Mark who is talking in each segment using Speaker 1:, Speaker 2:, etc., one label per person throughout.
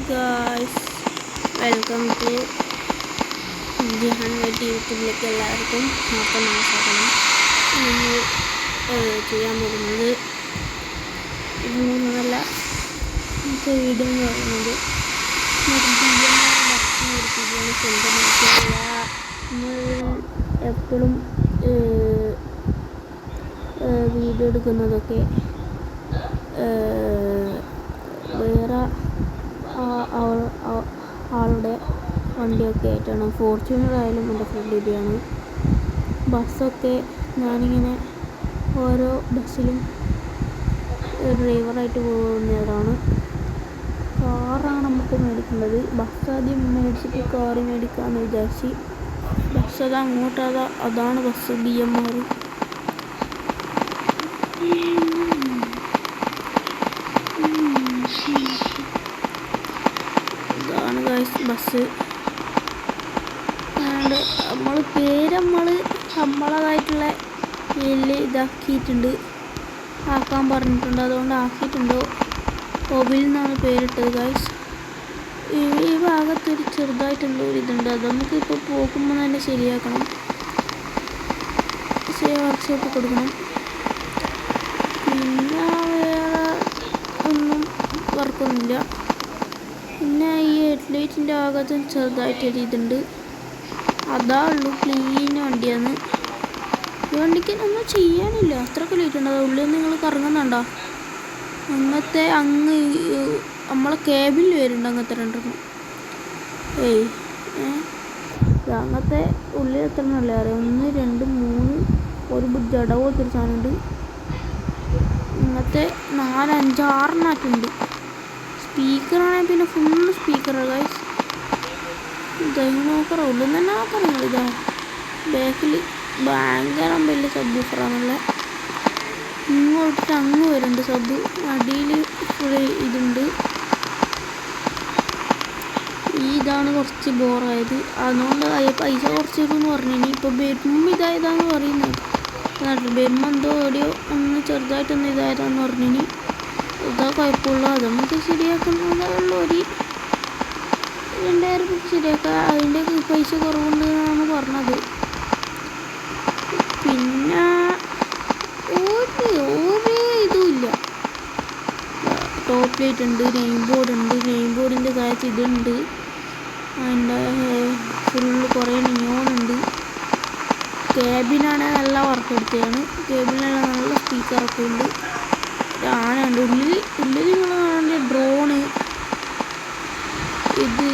Speaker 1: Guys, welcome to Jihan വെട്ടി യൂട്യൂബിലേക്ക് എല്ലാവർക്കും നമസ്കാരം. നമ്മൾ ചെയ്യാൻ പോകുന്നത് നല്ല വീഡിയോ എന്ന് പറയുന്നത് സ്വന്തമായിട്ടുള്ള നമ്മൾ എപ്പോഴും വീഡിയോ എടുക്കുന്നതൊക്കെ വേറെ ആളുടെ വണ്ടിയൊക്കെ ആയിട്ടാണ്. ഫോർച്യൂണർ ആയാലും എൻ്റെ ഫ്രണ്ട് ഇതാണ്. ബസ്സൊക്കെ ഞാനിങ്ങനെ ഓരോ ബസ്സിലും ഡ്രൈവറായിട്ട് പോകുന്നവരാണ്. കാറാണ് നമുക്ക് മേടിക്കേണ്ടത്. ബസ് ആദ്യം മേടിച്ചിട്ട് കാറ് മേടിക്കാമെന്ന് വിചാരിച്ച്. ബസ് അത് അങ്ങോട്ട് അതാണ് ബസ് BMR. ഇതാണ് ഗൈസ് ബസ്. നമ്മൾ നമ്മളതായിട്ടുള്ള ഇതാക്കിയിട്ടുണ്ട്, ആക്കാൻ പറഞ്ഞിട്ടുണ്ട്. അതുകൊണ്ട് ആക്കിയിട്ടുണ്ടോ. ഒബിൽ നിന്നാണ് പേരിട്ടത് ഗൈസ്. ഈ ഭാഗത്തൊരു ചെറുതായിട്ടുള്ള ഒരു ഇതുണ്ട്. അത് നമുക്ക് ഇപ്പോൾ പോകുമ്പോൾ തന്നെ ശരിയാക്കണം. വർക്ക്ഷോപ്പ് കൊടുക്കണം. പിന്നെ വേറെ ഒന്നും വർക്കൊന്നുമില്ല. പിന്നെ ഈ ഹെഡ്ലൈറ്റിൻ്റെ ഭാഗത്തും ചെറുതായിട്ടൊരു ഇതുണ്ട്. അതാ ഉള്ളൂ. ക്ലീൻ വണ്ടിയാണ്. ഈ വണ്ടിക്ക് ഒന്നും ചെയ്യാനില്ല. അത്രയ്ക്ക് ലൈറ്റ് ഉണ്ട്. അത് ഉള്ളിൽ നിങ്ങൾ കറങ്ങുന്നുണ്ടോ? അങ്ങനത്തെ നമ്മളെ കേബിളിൽ വരുന്നുണ്ട് അങ്ങനത്തെ രണ്ടെണ്ണം. അങ്ങനത്തെ ഉള്ളിൽ എത്ര നല്ല അറിയാം. 1 2 3 ഒരു ജട പോലത്തൊരു സാധനമുണ്ട്. അങ്ങനത്തെ 4 5 6 സ്പീക്കറാണെങ്കിൽ പിന്നെ ഫുള്ള് സ്പീക്കറാണ് ഗൈസ്. ഇതായി നോക്കറ ഉള്ളിൽ തന്നെ നോക്കാം നിങ്ങൾ. ഇതാ ബാക്കിൽ ഭയങ്കര വലിയ സബ് ഓഫറാണുള്ള. ഇങ്ങോട്ട് അങ്ങ് വരുന്നുണ്ട് സബ്. അടിയിൽ ഫുൾ ഇതുണ്ട്. ഇതാണ് കുറച്ച് ബോറായത്. അതുകൊണ്ട് പൈസ കുറച്ച് തരുമെന്ന് പറഞ്ഞു. ഇനി ഇപ്പോൾ വരുമ്പോൾ ഇതായതാന്ന് പറയുന്നത്. വരുമ്പോൾ എന്തോ എവിടെയോ ഒന്ന് ചെറുതായിട്ടൊന്ന് ഇതായതാന്ന് പറഞ്ഞു. ഇനി ഇതാ കുഴപ്പമുള്ളൂ. അത് നമുക്ക് ശരിയാക്കുന്നതേ ഉള്ളൂ. ഒരു 2000 രൂപ ശരിയാക്കാം. അതിൻ്റെ പൈസ കുറവുണ്ട് എന്നാണ് പറഞ്ഞത്. പിന്നെ ഒരു ഇതുമില്ല. ടോപ്പ് ലൈറ്റ് ഉണ്ട്, നെയിം ബോർഡ് ഉണ്ട്. നെയിം ബോർഡിൻ്റെ താഴത്ത് ഇതുണ്ട്. അതിൻ്റെ ഫുള്ള് കുറേ നിയോണുണ്ട്. കേബിനാണ് നല്ല വർക്ക് എടുത്തതാണ്. കേബിനാണ് നല്ല സ്പീക്കറൊക്കെ ഉണ്ട്. ആനുണ്ട് ഉള്ളിൽ നിങ്ങൾ കാണേണ്ട ഡ്രോണ്. ഇത്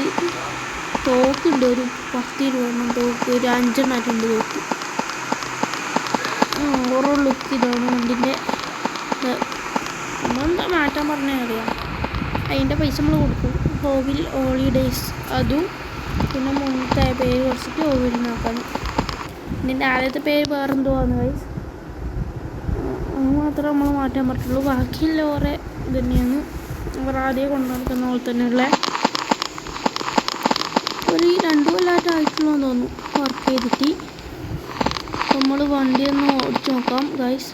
Speaker 1: തോക്കുണ്ട്. ഒരു 10 രൂപ തോക്ക്. ഒരു 5 എണ്ണമായിട്ടുണ്ട് തോക്ക്. ഓരോ ലുക്ക് ഇതാണ് വണ്ടിൻ്റെ. നമ്മളെന്താ മാറ്റാൻ പറഞ്ഞാൽ അറിയാം. അതിൻ്റെ പൈസ നമ്മൾ കൊടുക്കും. ഹോവിൽ ഹോളിഡേയ്സ് അതും പിന്നെ മുന്നത്തെ പേര് കുറച്ചിട്ട് ഹോവിൽ നോക്കാൻ. ഇതിൻ്റെ ആദ്യത്തെ പേര് വേറെന്തോന്ന് ഗൈസ്. അത് മാത്രമേ നമ്മൾ മാറ്റാൻ പറ്റുള്ളൂ. ബാക്കിയുള്ള കുറേ ഇത് തന്നെയാണ്. അവർ ആദ്യം കൊണ്ടുനടക്കുന്ന പോലെ തന്നെയുള്ള ഒരു 2 കൊല്ലമായിട്ടായിട്ടുള്ളൂ എന്ന് തോന്നുന്നു വർക്ക് ചെയ്തിട്ട്. നമ്മൾ വണ്ടി ഒന്ന് ഓടിച്ച് നോക്കാം ഗൈസ്.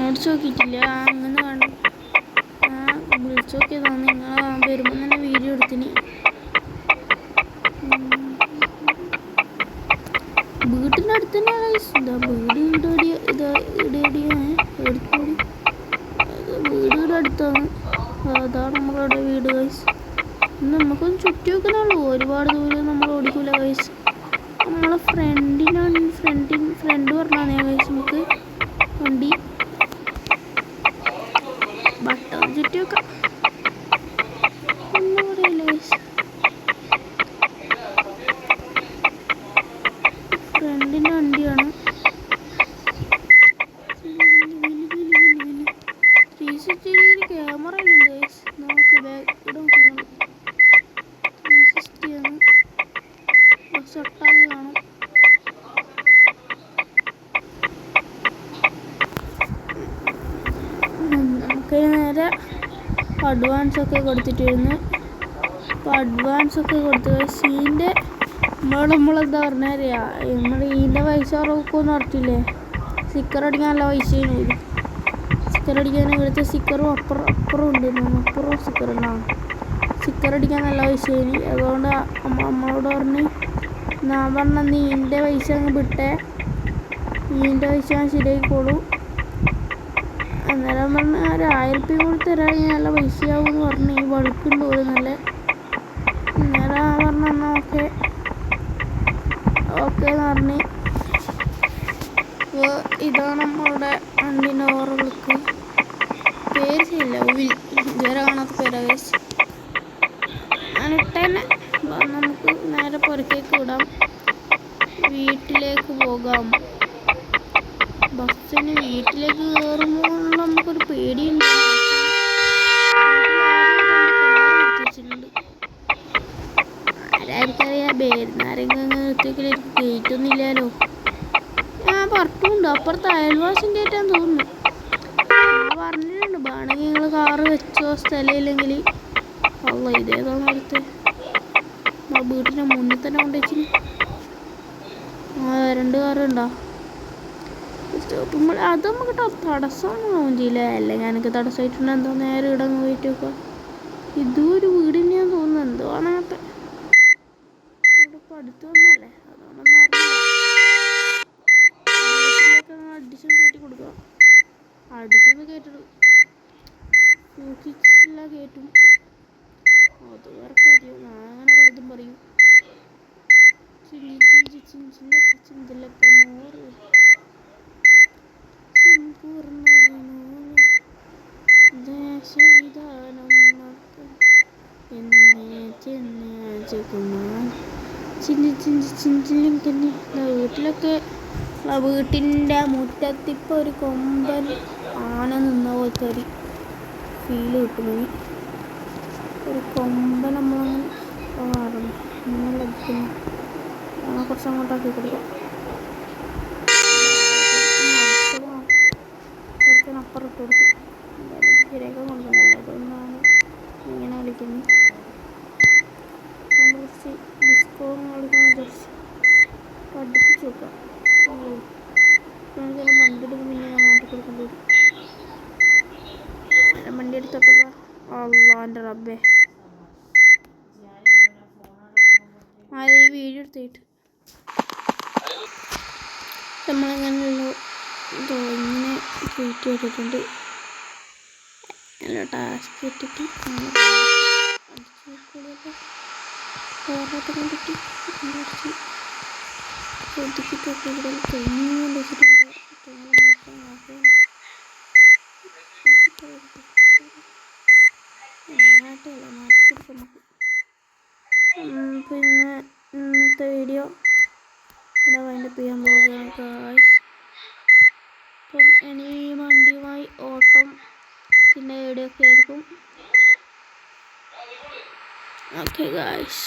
Speaker 1: ഓടിച്ച് നോക്കിയിട്ടില്ല. അങ്ങനെ വിളിച്ചു നോക്കിയതാണ്. നിങ്ങൾ വരുമ്പോൾ തന്നെ വീഡിയോ എടുത്തിന്. വീട്ടിൻ്റെ അടുത്ത് തന്നെ ഗൈസ്. ഇതാ വീട് അടുത്താണ്. അതാണ് നമ്മളുടെ വീട് ഗൈസ്. നമുക്കൊന്ന് ചുറ്റി വെക്കുന്നുള്ളൂ. ഒരുപാട് ദൂരം നമ്മൾ ഓടിക്കൂല ഗൈസ്. നമ്മളെ ഫ്രണ്ട് പറഞ്ഞാൽ ഗൈസ് നമുക്ക് വണ്ടി ബട്ടൺ ചുറ്റി വെക്കാം. ഒന്നും പറയില്ല ഗൈസ്. ഫ്രണ്ടിൻ്റെ വണ്ടിയാണ്. 360 ക്യാമറ ഉണ്ട് ഗൈസ്. നമുക്ക് ബാക്ക് നോക്കണം. 360 ആണ്. ബസ് ഒട്ടാകെ കാണും. നമുക്ക് നേരെ അഡ്വാൻസ് ഒക്കെ കൊടുത്തിട്ടിരുന്നു. അപ്പോൾ അഡ്വാൻസ് ഒക്കെ കൊടുത്തു. സീൻ്റെ നമ്മളെന്താ പറഞ്ഞാൽ അറിയാം. നമ്മൾ ഇതിൻ്റെ പൈസ ഉറക്കുമെന്ന് പറഞ്ഞിട്ടില്ലേ. സ്റ്റിക്കർ അടിക്കാനുള്ള പൈസയും വരും. സ്റ്റിക്കർ അടിക്കാൻ ഇവിടുത്തെ സ്റ്റിക്കറും അപ്പുറം ഉണ്ട്. അപ്പുറം സ്റ്റിക്കർ ഉണ്ടാവും. സ്റ്റിക്കർ അടിക്കാൻ നല്ല പൈസയായി. അതുകൊണ്ട് നമ്മളോട് പറഞ്ഞ് ഞാൻ പറഞ്ഞ നീൻ്റെ പൈസ അങ്ങ് വിട്ടേ, നീൻ്റെ പൈസ ഞാൻ ശരിയായിക്കോളൂ. അന്നേരം പറഞ്ഞ ഒരു 1000 റുപ്യ കൂടി തരാമെങ്കിൽ നല്ല പൈസയാവും എന്ന് പറഞ്ഞ്. ഈ വഴുക്കുണ്ട് പോലെ നല്ല. അന്നേരം പറഞ്ഞ എന്നാൽ ഓക്കെ എന്ന് പറഞ്ഞ്. അപ്പോൾ ഇതാണ് നമ്മളുടെ വണ്ടീൻ്റെ ഓവറോൾക്ക്. പേര് ചെയ്യില്ല, ഇതുവരെ കാണാത്ത പേരാ ഗൈസ്. ഞാനിട്ടന്നെ. നമുക്ക് നേരെ പുറത്തേക്ക് വിടാം, വീട്ടിലേക്ക് പോകാം. ബസ്സിന് വീട്ടിലേക്ക് കയറുമ്പോൾ നമുക്കൊരു പേടിയുണ്ട്. ആരായിരിക്കറിയാം, ആരെങ്കിലും നിർത്തിയൊക്കെ ഗേറ്റൊന്നുമില്ലല്ലോ. ഞാൻ പുറത്തുണ്ട്, അപ്പുറത്ത് അയൽവാസം കയറ്റാൻ തോന്നുന്നു. പറഞ്ഞിട്ടുണ്ട് വേണമെങ്കിൽ നിങ്ങൾ കാറ് വെച്ചോ, സ്ഥലമില്ലെങ്കിൽ. അല്ല ഇതേതാണ് അടുത്ത് വീട്ടിൻ്റെ മുന്നിൽ തന്നെ കൊണ്ടുവച്ചിന്. 2 കാറുണ്ടോ സ്റ്റോപ്പുമ്പോൾ? അത് നമുക്ക് തടസ്സമൊന്നും ചെയ്യില്ല. അല്ലെങ്കിൽ എനിക്ക് തടസ്സമായിട്ടുണ്ട്. എന്തോ നേരെ ഇടങ്ങ് പോയിട്ട് വെക്കുക. ഇതും ഒരു വീട് തന്നെയാന്ന് തോന്നുന്നു. എന്തോ ആണാത്ത ഇവിടെ ഇപ്പം അടുത്ത് വന്നല്ലേ, അതുകൊണ്ടൊന്നും അറിയില്ല. അടിച്ചൊന്ന് കയറ്റി കൊടുക്കുക. അടിച്ചൊന്ന് കയറ്റിടും, സൂക്ഷിച്ചില്ല കയറ്റും. അത് വേറെ കാര്യം. ഞാൻ അങ്ങനെ പലതും പറയും. ചിഞ്ചിലൊക്കെ മോറ് സമ്പൂർണ്ണ ദേശവിധാനം എന്നെ ചെന്നാജകുമാർ ചിഞ്ചിലിങ്ങനെ. വീട്ടിലൊക്കെ വീട്ടിൻ്റെ മുറ്റത്തിപ്പോൾ ഒരു കൊമ്പൻ ആന നിന്ന പോലത്തെ ഒരു ഫീല് കിട്ടുന്നു. ഒരു കൊമ്പൻ നമ്മളങ്ങനെ മാറുന്നു, ഇങ്ങനെ ലഭിക്കുന്നു. കുറച്ച് അങ്ങോട്ടാക്കി കൊടുക്കാം. അപ്പുറം ഇട്ട് കൊടുക്കും. ശരിയൊക്കെ കൊണ്ടുണ്ടല്ലോ, അതുകൊണ്ടാണ് ഇങ്ങനെ കളിക്കുന്നത്. കുറച്ച് ഡിസ്കോൺ കളിക്കാൻ വിചാരിച്ച് പഠിപ്പിച്ച് നോക്കാം. ചില വണ്ടി എടുക്കും, പിന്നെ ഞാൻ മാറ്റി കൊടുക്കേണ്ടി വരും. വണ്ടി എടുത്തോട്ടപ്പ. അള്ളാൻ്റെ റബ്ബേ, അത് ഈ വീഡിയോ എടുത്തിട്ട് നമ്മളങ്ങനെയുള്ള ഇങ്ങനെ ട്രീറ്റ് ചെയ്തിട്ടുണ്ട്. നല്ല ടാസ്ക് ഇട്ടിട്ട് പോരാട്ടം കൊണ്ടിട്ട് അടിച്ച് ശ്രദ്ധിച്ചിട്ടൊക്കെ ഇവിടെ തെങ്ങുകൊണ്ട് വെച്ചിട്ടുണ്ട്. തെങ്ങ് മൊത്തം നാട്ടില്ല, നാട്ടിൽ നമുക്ക്. പിന്നെ ഇന്നത്തെ വീഡിയോ ഇവിടെ വൈൻഡപ്പ് ചെയ്യാൻ പോവുകയാണ് ഗായ്സ്. അപ്പം ഇനി വണ്ടിയുമായി ഓട്ടം പിന്നെ വീഡിയോ ഒക്കെ ആയിരിക്കും. Okay guys.